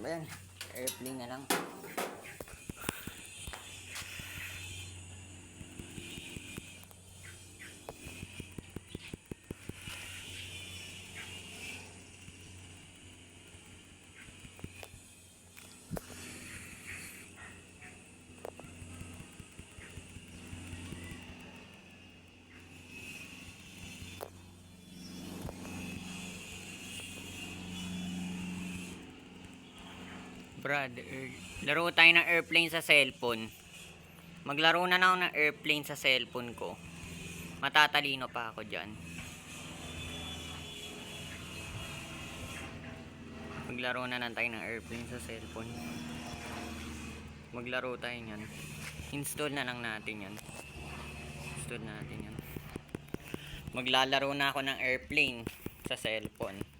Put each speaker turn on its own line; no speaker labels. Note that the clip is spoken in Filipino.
Ayan, airplane na lang. Brad, laro tayo ng airplane sa cellphone. Maglaro na ako ng airplane sa cellphone ko. Matatalino pa ako dyan. Maglaro na lang tayo ng airplane sa cellphone. Maglaro tayo nyan. Install na lang natin yan. Install natin yan. Maglalaro na ako ng airplane sa cellphone.